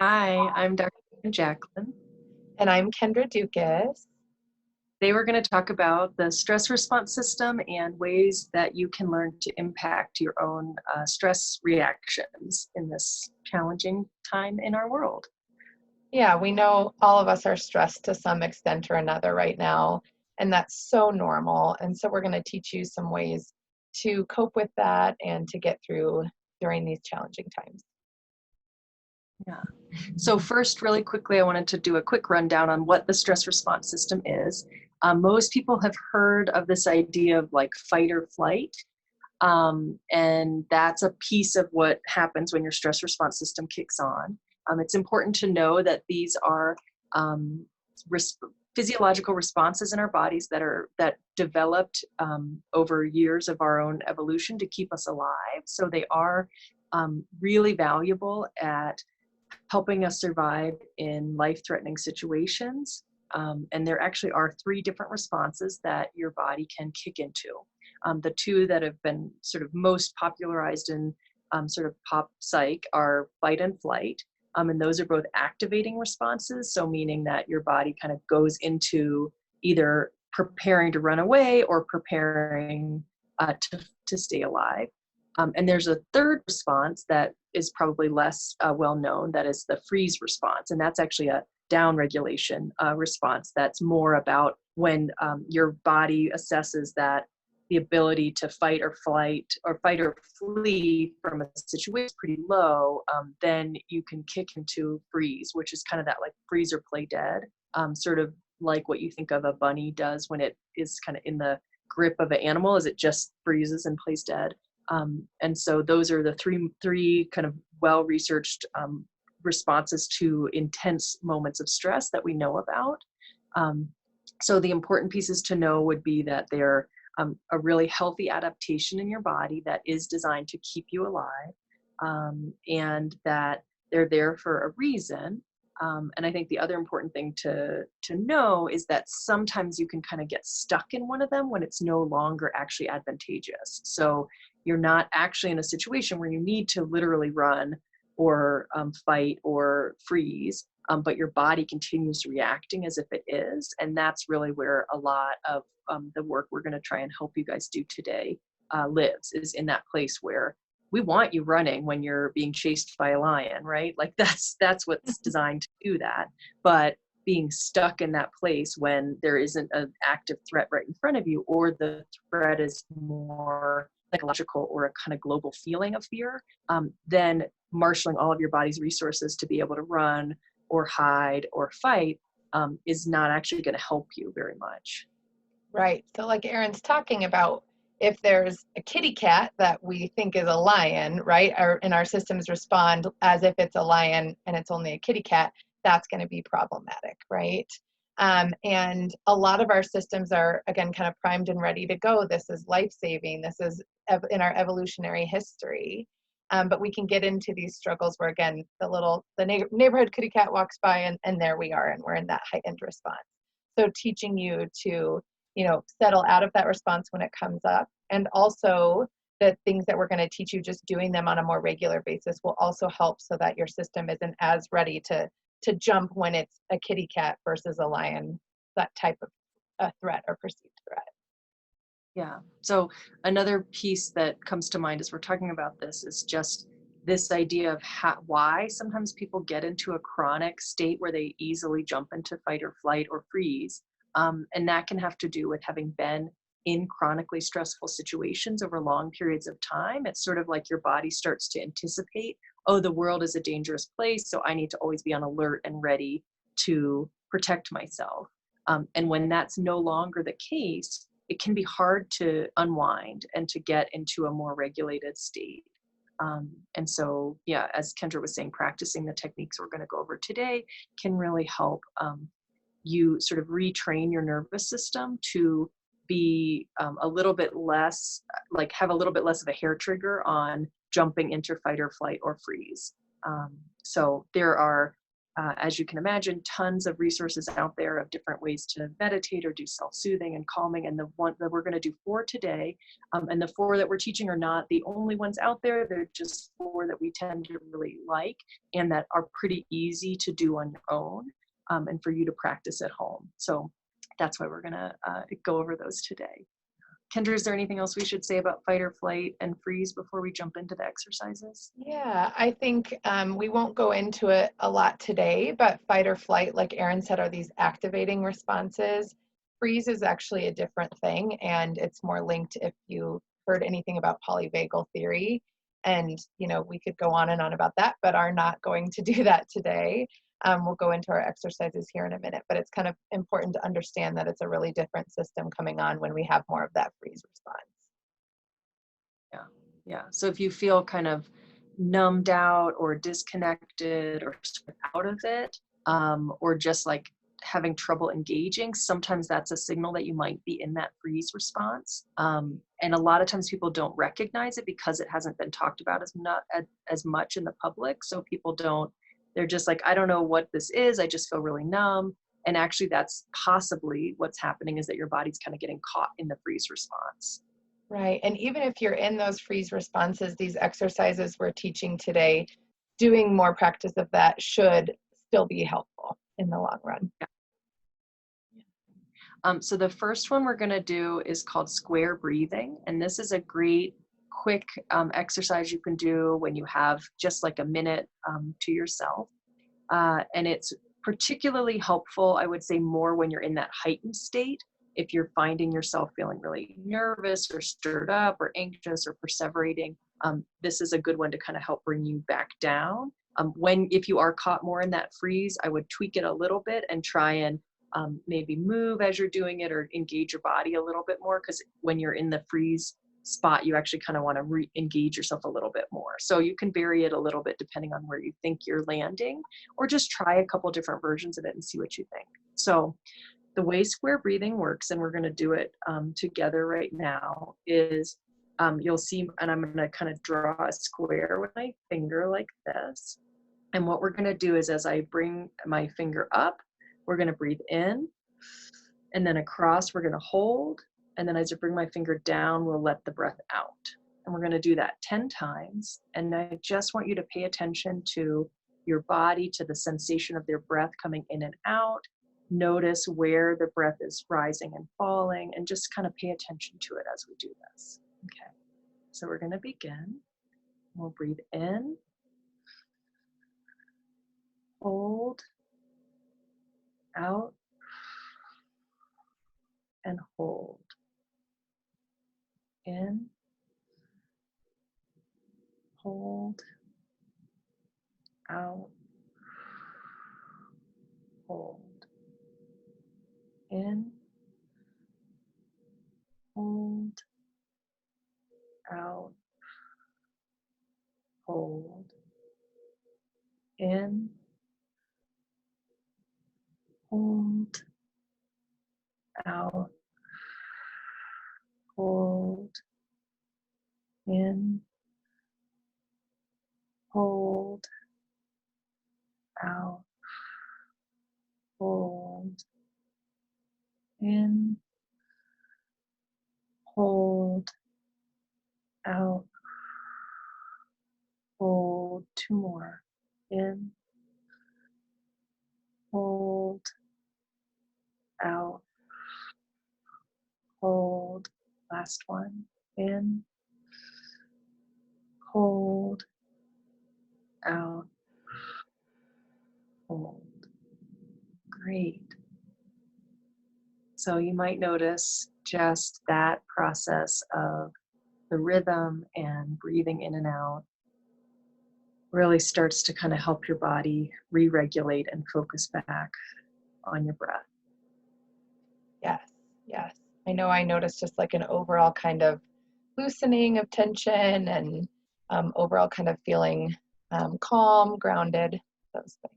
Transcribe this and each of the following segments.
Hi, I'm Dr. Jacklin. And I'm Kendra Doukas. Today we're going to talk about the stress response system and ways that you can learn to impact your own stress reactions in this challenging time in our world. Yeah, we know all of us are stressed to some extent or another right now, and that's so normal. And so we're going to teach you some ways to cope with that and to get through during these challenging times. Yeah. So first, really quickly, I wanted to do a quick rundown on what the stress response system is. Most people have heard of this idea of like fight or flight. And that's a piece of what happens when your stress response system kicks on. It's important to know that these are um, physiological responses in our bodies that developed over years of our own evolution to keep us alive. So they are really valuable at helping us survive in life-threatening situations. And there actually are 3 different responses that your body can kick into. The 2 that have been sort of most popularized in sort of pop psych are fight and flight. And those are both activating responses, so meaning that your body kind of goes into either preparing to run away or preparing to stay alive. And there's a third response that is probably less well known, that is the freeze response. And that's actually a down regulation response that's more about when your body assesses that the ability to fight or flee from a situation is pretty low, then you can kick into freeze, which is kind of that like freeze or play dead, sort of like what you think of a bunny does when it is kind of in the grip of an animal, as it just freezes and plays dead. And so those are the three kind of well-researched responses to intense moments of stress that we know about. So the important pieces to know would be that they're a really healthy adaptation in your body that is designed to keep you alive, and that they're there for a reason. And I think the other important thing to know is that sometimes you can kind of get stuck in one of them when it's no longer actually advantageous. So you're not actually in a situation where you need to literally run or fight or freeze, but your body continues reacting as if it is. And that's really where a lot of the work we're going to try and help you guys do today lives, is in that place where we want you running when you're being chased by a lion, right? Like that's what's designed to do that. But being stuck in that place when there isn't an active threat right in front of you, or the threat is more psychological or a kind of global feeling of fear, then marshaling all of your body's resources to be able to run or hide or fight is not actually going to help you very much. Right. So like Erin's talking about, if there's a kitty cat that we think is a lion, right, and our systems respond as if it's a lion and it's only a kitty cat, that's going to be problematic, right? And a lot of our systems are, again, kind of primed and ready to go. This is life-saving. This is in our evolutionary history. But we can get into these struggles where, again, the neighborhood kitty cat walks by and there we are, and we're in that heightened response. So teaching you to settle out of that response when it comes up. And also the things that we're going to teach you, just doing them on a more regular basis, will also help so that your system isn't as ready to jump when it's a kitty cat versus a lion, that type of a threat or perceived threat. Yeah. So another piece that comes to mind as we're talking about this is just this idea of why sometimes people get into a chronic state where they easily jump into fight or flight or freeze. And that can have to do with having been in chronically stressful situations over long periods of time. It's sort of like your body starts to anticipate, oh, the world is a dangerous place, so I need to always be on alert and ready to protect myself. And when that's no longer the case, it can be hard to unwind and to get into a more regulated state. And so, yeah, as Kendra was saying, practicing the techniques we're going to go over today can really help you sort of retrain your nervous system to be a little bit less, like have a little bit less of a hair trigger on jumping into fight or flight or freeze. So there are as you can imagine, tons of resources out there of different ways to meditate or do self-soothing and calming. And the one that we're going to do 4 today, and the 4 that we're teaching are not the only ones out there. They're just 4 that we tend to really like and that are pretty easy to do on your own, and for you to practice at home. So that's why we're going to go over those today. Kendra, is there anything else we should say about fight or flight and freeze before we jump into the exercises? Yeah, I think we won't go into it a lot today, but fight or flight, like Erin said, are these activating responses. Freeze is actually a different thing, and it's more linked if you heard anything about polyvagal theory. And, we could go on and on about that, but are not going to do that today. We'll go into our exercises here in a minute, but it's kind of important to understand that it's a really different system coming on when we have more of that freeze response. Yeah. So if you feel kind of numbed out or disconnected or sort of out of it, or just like having trouble engaging, sometimes that's a signal that you might be in that freeze response. And a lot of times people don't recognize it because it hasn't been talked about as much in the public. So people don't, they're just like, I don't know what this is. I just feel really numb. And actually that's possibly what's happening, is that your body's kind of getting caught in the freeze response. Right. And even if you're in those freeze responses, these exercises we're teaching today, doing more practice of that should still be helpful in the long run. Yeah. So the first one we're going to do is called square breathing. And this is a great, quick exercise you can do when you have just like a minute to yourself. And it's particularly helpful, I would say, more when you're in that heightened state. If you're finding yourself feeling really nervous or stirred up or anxious or perseverating, this is a good one to kind of help bring you back down. If you are caught more in that freeze, I would tweak it a little bit and try and maybe move as you're doing it or engage your body a little bit more, because when you're in the freeze spot, you actually kind of want to re-engage yourself a little bit more. So you can vary it a little bit depending on where you think you're landing, or just try a couple different versions of it and see what you think. So the way square breathing works, and we're going to do it together right now, is you'll see, and I'm going to kind of draw a square with my finger like this. And what we're going to do is, as I bring my finger up, we're going to breathe in, and then across we're going to hold, and then as I bring my finger down, we'll let the breath out. And we're going to do that 10 times. And I just want you to pay attention to your body, to the sensation of your breath coming in and out. Notice where the breath is rising and falling, and just kind of pay attention to it as we do this. Okay, so we're going to begin. We'll breathe in, hold, out, and hold. In, hold, out, hold. In, hold, out, hold. In, hold, out, hold. In, hold, out, hold. In, hold, out, hold. 2 more. In, hold, out, hold. Last one. In, hold, out, hold. Great. So you might notice just that process of the rhythm and breathing in and out really starts to kind of help your body re-regulate and focus back on your breath. Yes, yes. I know I noticed just like an overall kind of loosening of tension and overall kind of feeling calm, grounded, those things.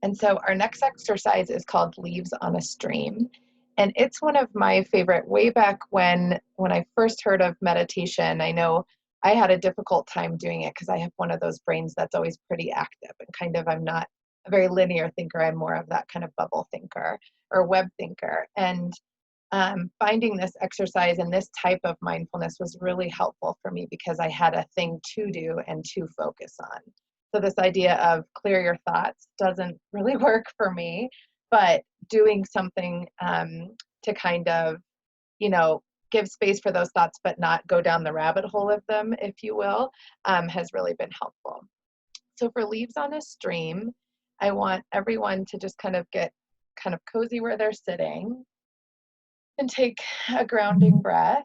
And so our next exercise is called Leaves on a Stream. And it's one of my favorite way back when I first heard of meditation. I know I had a difficult time doing it because I have one of those brains that's always pretty active and kind of, I'm not a very linear thinker. I'm more of that kind of bubble thinker or web thinker. And finding this exercise and this type of mindfulness was really helpful for me because I had a thing to do and to focus on. So this idea of clear your thoughts doesn't really work for me, but doing something to kind of, you know, give space for those thoughts, but not go down the rabbit hole of them, if you will, has really been helpful. So for leaves on a stream, I want everyone to just kind of get kind of cozy where they're sitting and take a grounding breath.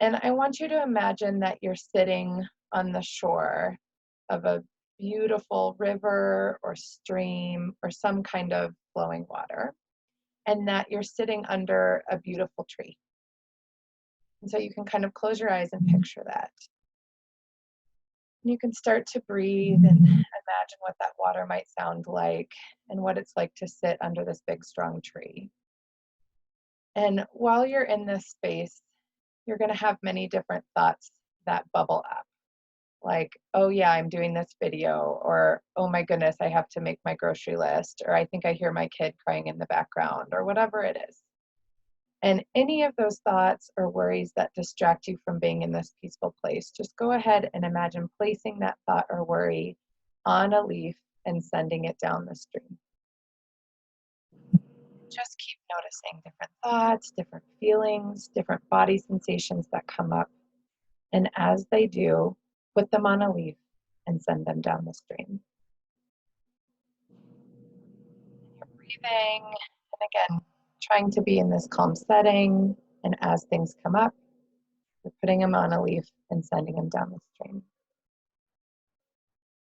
And I want you to imagine that you're sitting on the shore of a beautiful river or stream or some kind of flowing water, and that you're sitting under a beautiful tree. And so you can kind of close your eyes and picture that. And you can start to breathe and imagine what that water might sound like and what it's like to sit under this big, strong tree. And while you're in this space, you're going to have many different thoughts that bubble up. Like, oh yeah, I'm doing this video, or oh my goodness, I have to make my grocery list, or I think I hear my kid crying in the background, or whatever it is. And any of those thoughts or worries that distract you from being in this peaceful place, just go ahead and imagine placing that thought or worry on a leaf and sending it down the stream. Just keep noticing different thoughts, different feelings, different body sensations that come up. And as they do, put them on a leaf and send them down the stream. And you're breathing, and again, trying to be in this calm setting. And as things come up, you're putting them on a leaf and sending them down the stream.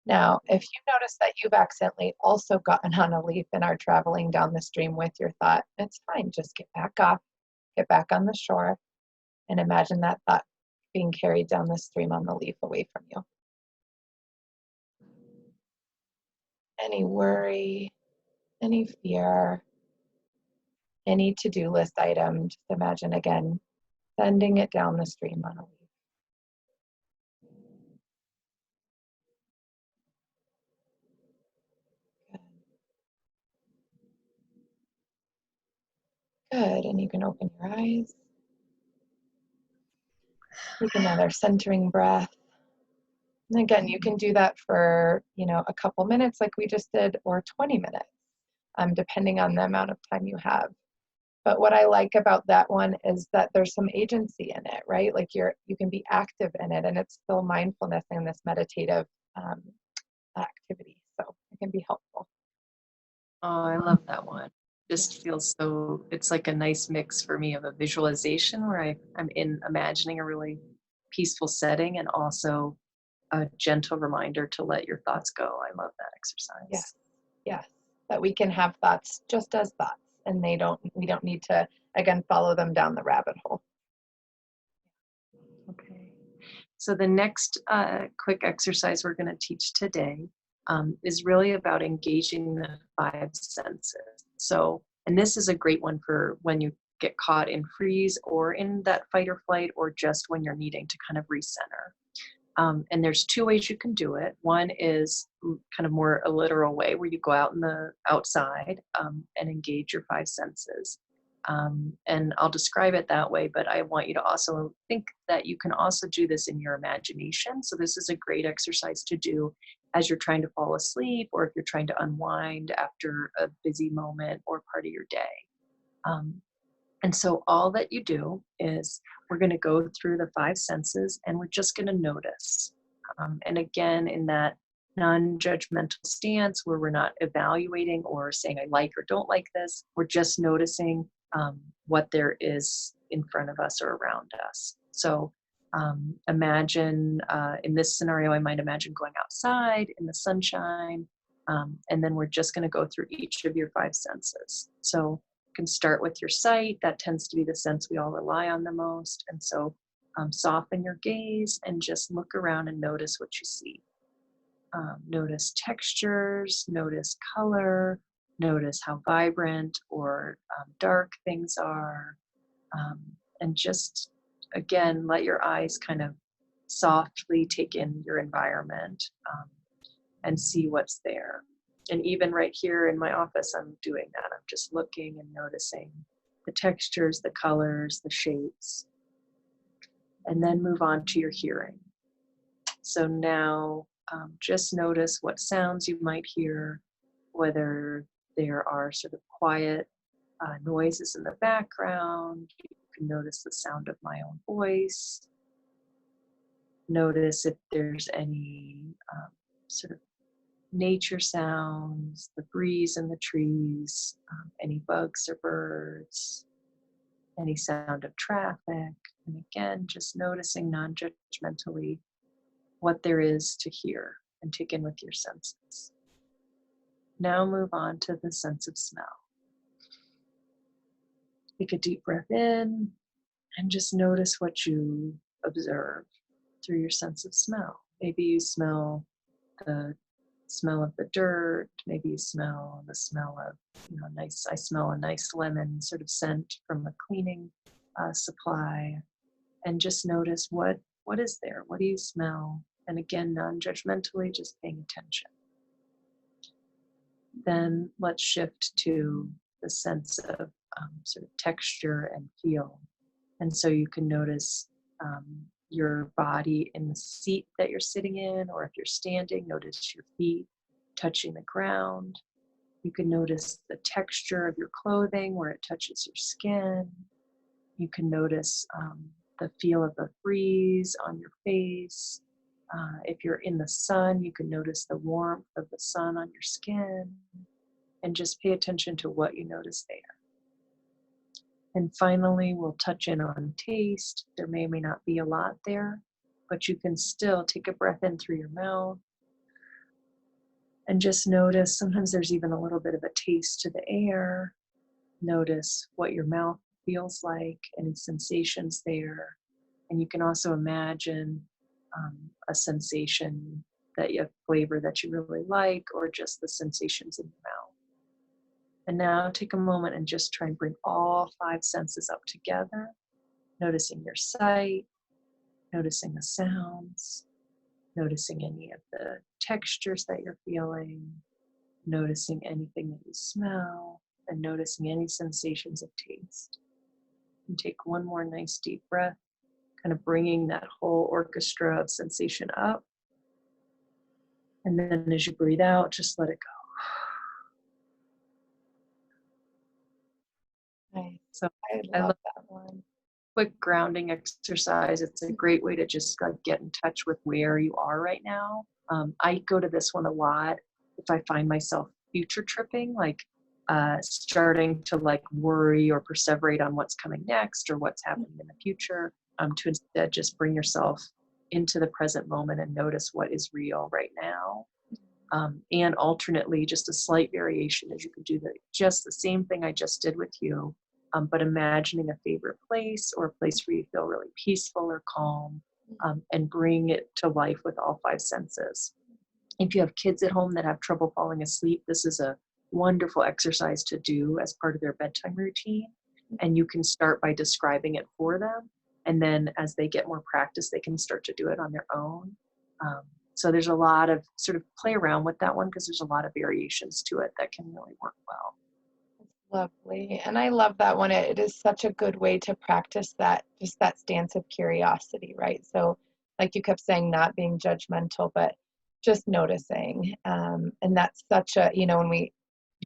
Now, if you notice that you've accidentally also gotten on a leaf and are traveling down the stream with your thought, it's fine. Just get back off, get back on the shore, and imagine that thought being carried down the stream on the leaf away from you. Any worry, any fear, any to-do list item, just imagine again, sending it down the stream on a leaf. Good, and you can open your eyes. Take another centering breath. And again, you can do that for, a couple minutes like we just did, or 20 minutes, depending on the amount of time you have. But what I like about that one is that there's some agency in it, right? Like you can be active in it, and it's still mindfulness and this meditative activity. So it can be helpful. Oh, I love that one. Just feels so, it's like a nice mix for me of a visualization where I'm imagining a really peaceful setting, and also a gentle reminder to let your thoughts go. I love that exercise. Yes. That we can have thoughts just as thoughts, and we don't need to, again, follow them down the rabbit hole. Okay. So the next quick exercise we're going to teach today is really about engaging the five senses. So, and this is a great one for when you get caught in freeze or in that fight or flight, or just when you're needing to kind of recenter. And there's two ways you can do it. One is kind of more a literal way, where you go out in the outside and engage your five senses. And I'll describe it that way, but I want you to also think that you can also do this in your imagination. So this is a great exercise to do as you're trying to fall asleep, or if you're trying to unwind after a busy moment or part of your day. And so all that you do is we're going to go through the five senses, and we're just going to notice. And again, in that non-judgmental stance where we're not evaluating or saying I like or don't like this, we're just noticing what there is in front of us or around us. So imagine in this scenario, I might imagine going outside in the sunshine, and then we're just going to go through each of your five senses. So you can start with your sight. That tends to be the sense we all rely on the most. And so soften your gaze and just look around and notice what you see. Notice textures, notice color, notice how vibrant or dark things are. And just, again, let your eyes kind of softly take in your environment and see what's there. And even right here in my office, I'm doing that. I'm just looking and noticing the textures, the colors, the shapes, and then move on to your hearing. So now just notice what sounds you might hear, whether there are sort of quiet noises in the background. You can notice the sound of my own voice. Notice if there's any sort of nature sounds, the breeze in the trees, any bugs or birds, any sound of traffic. And again, just noticing non-judgmentally what there is to hear and take in with your senses. Now move on to the sense of smell. Take a deep breath in and just notice what you observe through your sense of smell. Maybe you smell the smell of the dirt. Maybe you smell the smell of, I smell a nice lemon sort of scent from a cleaning supply. And just notice what is there? What do you smell? And again, non-judgmentally, just paying attention. Then let's shift to the sense of sort of texture and feel. And so you can notice your body in the seat that you're sitting in, or if you're standing, notice your feet touching the ground. You can notice the texture of your clothing where it touches your skin. You can notice the feel of the breeze on your face. If you're in the sun, you can notice the warmth of the sun on your skin, and just pay attention to what you notice there. And finally, we'll touch in on taste. There may or may not be a lot there, but you can still take a breath in through your mouth and just notice. Sometimes there's even a little bit of a taste to the air. Notice what your mouth feels like, any sensations there. And you can also imagine a sensation that you have flavor that you really like, or just the sensations in your mouth. And now take a moment and just try and bring all 5 senses up together, noticing your sight, noticing the sounds, noticing any of the textures that you're feeling, noticing anything that you smell, and noticing any sensations of taste. And take one more nice deep breath, kind of bringing that whole orchestra of sensation up. And then as you breathe out, just let it go. Nice. So I love that one. Quick grounding exercise. It's a great way to just get in touch with where you are right now. I go to this one a lot if I find myself future tripping, like starting to worry or perseverate on what's coming next or what's happening in the future, to instead just bring yourself into the present moment and notice what is real right now. And alternately, just a slight variation is you can do just the same thing I just did with you, but imagining a favorite place or a place where you feel really peaceful or calm, and bring it to life with all 5 senses. If you have kids at home that have trouble falling asleep, this is a wonderful exercise to do as part of their bedtime routine. And you can start by describing it for them. And then as they get more practice, they can start to do it on their own. So there's a lot of sort of play around with that one because there's a lot of variations to it that can really work well. Lovely. And I love that one. It is such a good way to practice that, just that stance of curiosity, right? So like you kept saying, not being judgmental, but just noticing. And that's such a, when we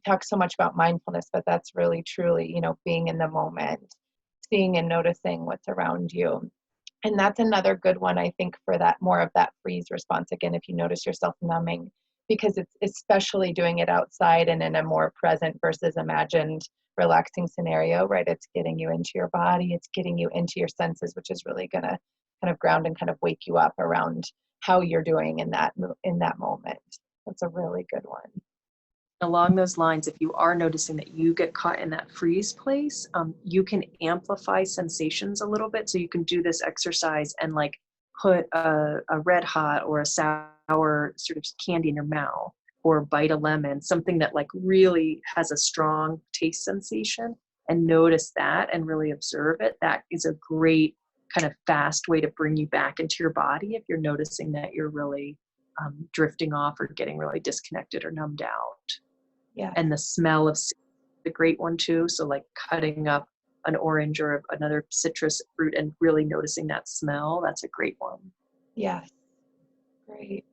talk so much about mindfulness, but that's really truly, being in the moment, seeing and noticing what's around you. And that's another good one, I think, for that more of that freeze response. Again, if you notice yourself numbing, because it's especially doing it outside and in a more present versus imagined relaxing scenario, right? It's getting you into your body, it's getting you into your senses, which is really going to kind of ground and kind of wake you up around how you're doing in that moment. That's a really good one. Along those lines, if you are noticing that you get caught in that freeze place, you can amplify sensations a little bit. So you can do this exercise and put a red hot or a sour sort of candy in your mouth, or bite a lemon, something that really has a strong taste sensation, and notice that and really observe it. That is a great kind of fast way to bring you back into your body if you're noticing that you're really drifting off or getting really disconnected or numbed out. Yeah. And the smell of the great one too. So like cutting up an orange or another citrus fruit and really noticing that smell, that's a great one. Yes. Great.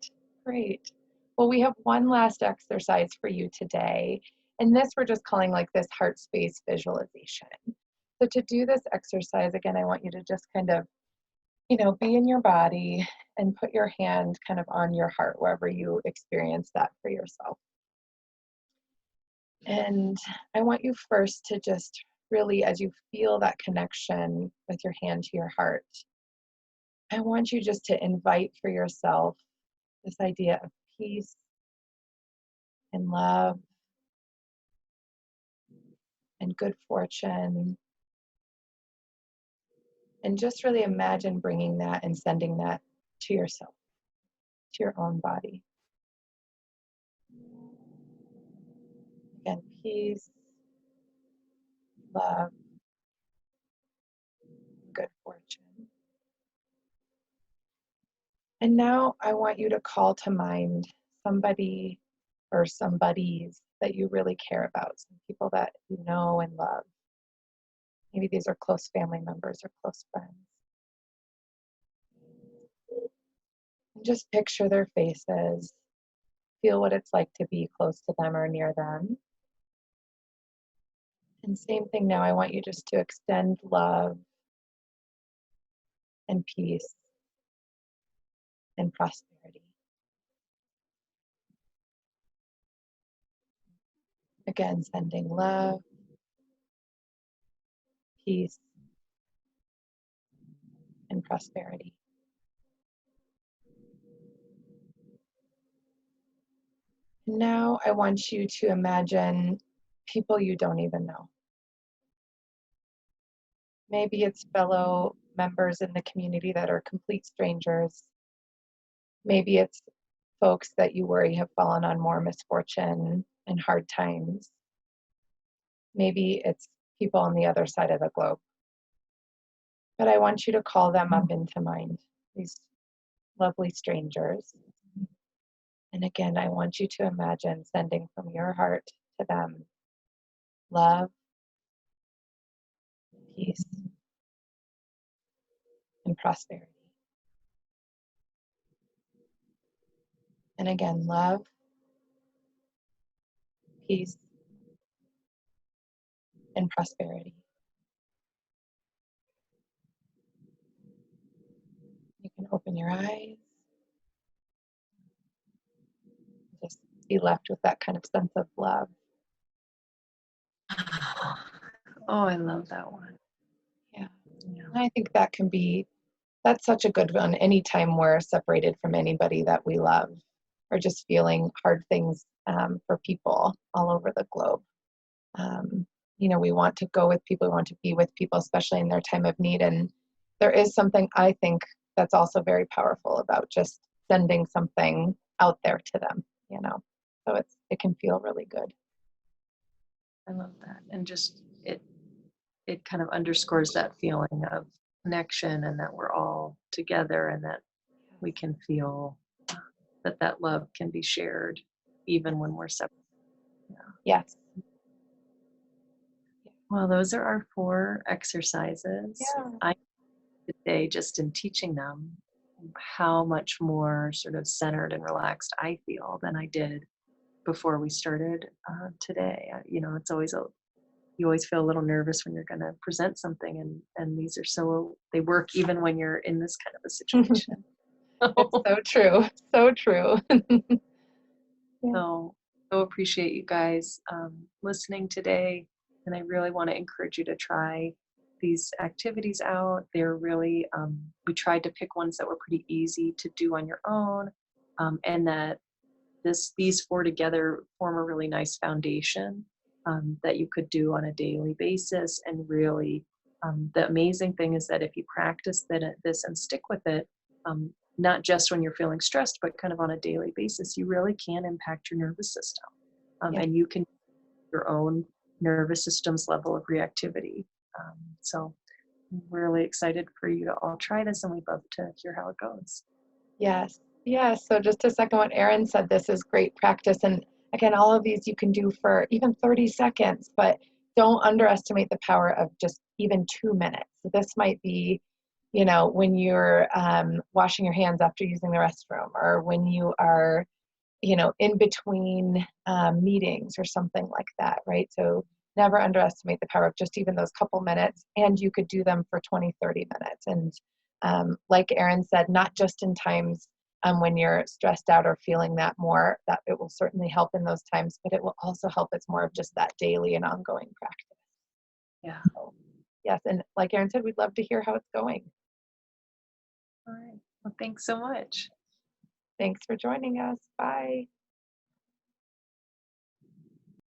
Great. Well, we have one last exercise for you today. And this we're just calling like this Heartspace Visualization. So to do this exercise, again, I want you to just kind of, be in your body and put your hand kind of on your heart, wherever you experience that for yourself. And I want you first to just really, as you feel that connection with your hand to your heart, I want you just to invite for yourself this idea of peace and love and good fortune. And just really imagine bringing that and sending that to yourself, to your own body. Again, peace, love, good fortune. And now I want you to call to mind somebody or somebodies that you really care about, some people that you know and love. Maybe these are close family members or close friends. And just picture their faces. Feel what it's like to be close to them or near them. And same thing now, I want you just to extend love and peace and prosperity. Again, sending love, peace, and prosperity. Now I want you to imagine people you don't even know. Maybe it's fellow members in the community that are complete strangers. Maybe it's folks that you worry have fallen on more misfortune and hard times. Maybe it's people on the other side of the globe. But I want you to call them up into mind, these lovely strangers. And again, I want you to imagine sending from your heart to them love, peace, and prosperity. And again, love, peace, and prosperity. You can open your eyes. Just be left with that kind of sense of love. Oh, I love that one. Yeah. And I think that's such a good one anytime we're separated from anybody that we love or just feeling hard things for people all over the globe. We want to go with people, we want to be with people, especially in their time of need. And there is something I think that's also very powerful about just sending something out there to them, so it can feel really good. I love that. And just it kind of underscores that feeling of connection and that we're all together and that we can feel that love can be shared even when we're separate. Yes. Well, those are our 4 exercises. Yeah. I today just in teaching them how much more sort of centered and relaxed I feel than I did before we started today. It's always you always feel a little nervous when you're going to present something, and these are they work even when you're in this kind of a situation. It's so true. So true. Yeah. So appreciate you guys listening today, and I really want to encourage you to try these activities out. They're really we tried to pick ones that were pretty easy to do on your own, and that these 4 together form a really nice foundation that you could do on a daily basis. And really, the amazing thing is that if you practice this and stick with it, not just when you're feeling stressed, but kind of on a daily basis, you really can impact your nervous system. And you can your own nervous system's level of reactivity. So I'm really excited for you to all try this, and we'd love to hear how it goes. Yes. Yes. So just to second what Erin said, this is great practice. And again, all of these you can do for even 30 seconds, but don't underestimate the power of just even 2 minutes. So this might be, when you're washing your hands after using the restroom, or when you are, in between meetings or something like that, right? So never underestimate the power of just even those couple minutes, and you could do them for 20, 30 minutes. And like Erin said, not just in times when you're stressed out or feeling that more, that it will certainly help in those times, but it will also help as more of just that daily and ongoing practice. Yeah. So, yes, and like Erin said, we'd love to hear how it's going. All right. Well, thanks so much. Thanks for joining us. Bye.